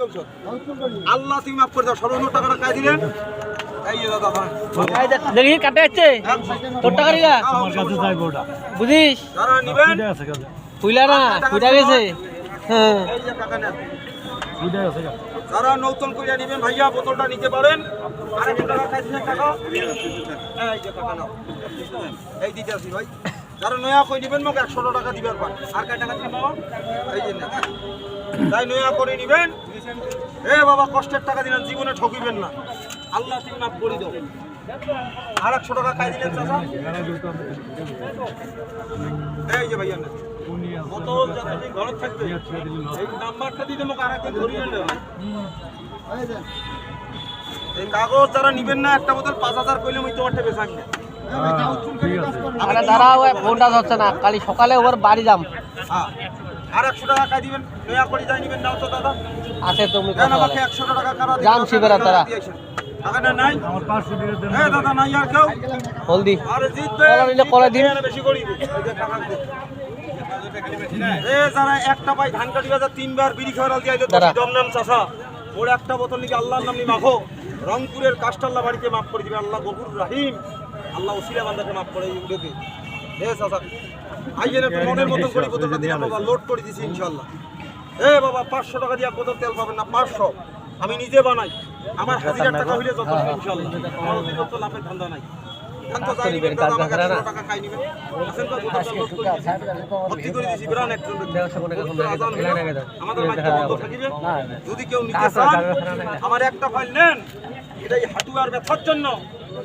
ঔষধ আল্লাহ তুমি মাফ করে দাও সর্বন্ন টাকাটা কাই দিলেন এই যে দাদা ভাই দেখি কাটে যাচ্ছে তোর টাকা রিয়া আমার কাছে যাইবো ওটা বুঝিস যারা নিবেন দুইটা আছে কাছে ফুইলা না ফুইটা গেছে হ্যাঁ এই যে টাকা নেন দুইটা আছে কাছে যারা নতুন করে নেবেন ভাইয়া বোতলটা নিতে পারেন আর 100 টাকা খাই দিলেন টাকা এই যে টাকা নাও এই দিতে আসি ভাই যারা নয়া কই নেবেন মোক 100 টাকা দিবেন আর কয় টাকা দিবেন বাবা এই যে না তাই নয়া করে নেবেন এ বাবা কষ্টের টাকা দিলেন জীবনে ঠকিবেন না আল্লাহ তুমি মাফ করে দাও আর 100 টাকা খাই দিলেন চাচা এই যে ভাইয়া না বোতল যতদিন ঘরে থাকবে এই নাম্বারটা দিতে মোক আরেকদিন ধরিয়ে নেন এই কাগজ যারা নিবেন না একটা বোতল 5000 কইলে আমি তোমারটা বেচাক না আরে দাঁড়াও ফোনটা ধরছে না কালি সকালে ওর বাড়ি যাম হ্যাঁ আর 100 টাকা খাই দিবেন নয়া করে যাই নিবেন নাও তো দাদা আছে তুমি দেন আমাকে 100 টাকা কারা দিবেন জান শিবেরা তারা টাকা না নাই আমার 500 টাকা দেন এ দাদা নাই আর কেউ হলদি আরে জিতবে কলা নিলে কলা দিন বেশি করি এই যে টাকা দিন এ যারা একটা পাই ধান কাটি বাজার তিনবার বিড়ি খাওয়ার দিয়ে দাঁড়া। দম নাম চাচা ওর একটা বোতল নিকে আল্লাহর নাম নিয়ে মাখো রংপুরের কাস্টাল্লা বাড়িতে মাফ করে দিবে আল্লাহ গফুর রহিম আল্লাহ ওসিলা বান্দাকে মাফ করে উঠেতে হে চাচা আইয়েন একটু মনের মতন করে বোতলটা দিয়ে বাবা লোড করে দিছি ইনশাআল্লাহ এ বাবা 500 টাকা দিয়ে বোতল তেল পাবেন না 500 আমি নিজে বানাই আমার 1000 টাকা হইলে যত ইনশাআল্লাহ আমার অতিরিক্ত লাভের ধান্দা নাই ধান তো যাই নিবেন দাদা আমাকে 100 টাকা খাই নিবেন আসেন তো বোতলটা লোড করে দিছি ভর্তি করে দিছি বিরান একজন আমাদের মাঝে বন্ধ থাকিবে যদি কেউ নিতে চান আমার একটা ফাইল নেন এটাই হাঁটুয়ার ব্যথার জন্য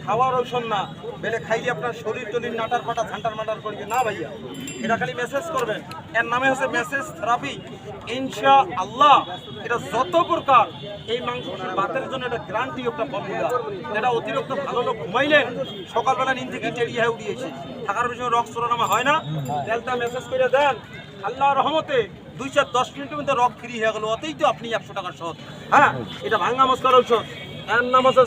খাওয়ার ঔষধ না বেলে খাইলে আপনার শরীর টলির নাটার ফাটা ঝান্টার মাটার করবে না ভাইয়া এটা খালি মেসেজ করবেন এর নামে হচ্ছে মেসেজ থেরাপি ইনশাআল্লাহ এটা যত প্রকার এই মাংসের বাতের জন্য এটা গ্যারান্টি একটা ফর্মুলা এটা অতিরিক্ত ভালো লোক ঘুমাইলেন সকালবেলা নিন থেকে টেরিয়ে হয়ে উঠিয়েছে থাকার পিছনে রক্ত সরানামা হয় না তেলটা মেসেজ করে দেন আল্লাহর রহমতে 2-10 মিনিটের মধ্যে রক ফ্রি হয়ে গেল অতই তো আপনি 100 টাকার শট হ্যাঁ এটা ভাঙ্গা মস্কার ঔষধ এর নাম হচ্ছে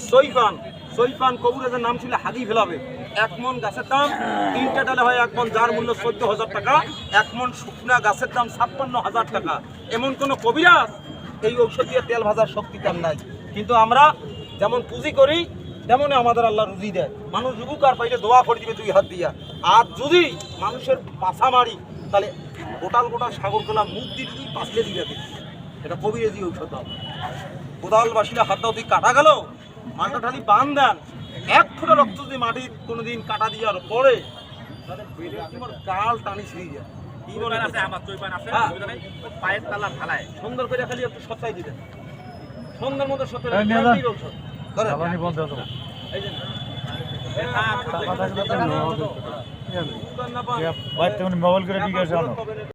সইফান কবুরের নাম ছিল হাগি ফেলাবে 1 মন গাছের দাম 3টা ডালে হয় 1 মন যার মূল্য 14,000 টাকা 1 মন শুকনা গাছের দাম 56,000 টাকা এমন কোন কবিরাজ এই ঔষধ দিয়ে তেল ভাজার শক্তি তার নাই কিন্তু আমরা যেমন পুঁজি করি তেমনই আমাদের আল্লাহ রুজি দেয় মানুষ যুবকার পাইলে দোয়া করে দিবে 2 হাত দিয়া আর যদি মানুষের পাছা মারি তাহলে গোটাল সাগর গোলা মুখ দিয়ে যদি পাশলে দিবে এটা কবিরাজি ঔষধ কোদাল বাসিলে হাত দাও দিয়ে কাটা গেল মালটা খালি বান দেন 1 ফুটা রক্ত যদি মাটির কোনোদিন কাটা দিয়ার পরে তাহলে তোমার গাল টানি ছিঁড়ে যায় কি মনে আছে আমার চৈপান আছে পায়ের তালা ঢালায় সুন্দর করে খালি একটু সচাই দিবেন সন্ধ্যার মধ্যে সত্যি ঔষধ জ্বালানি বন্ধ আছে এই যে ভাই তুমি মোবাইল করে ঠিক আছে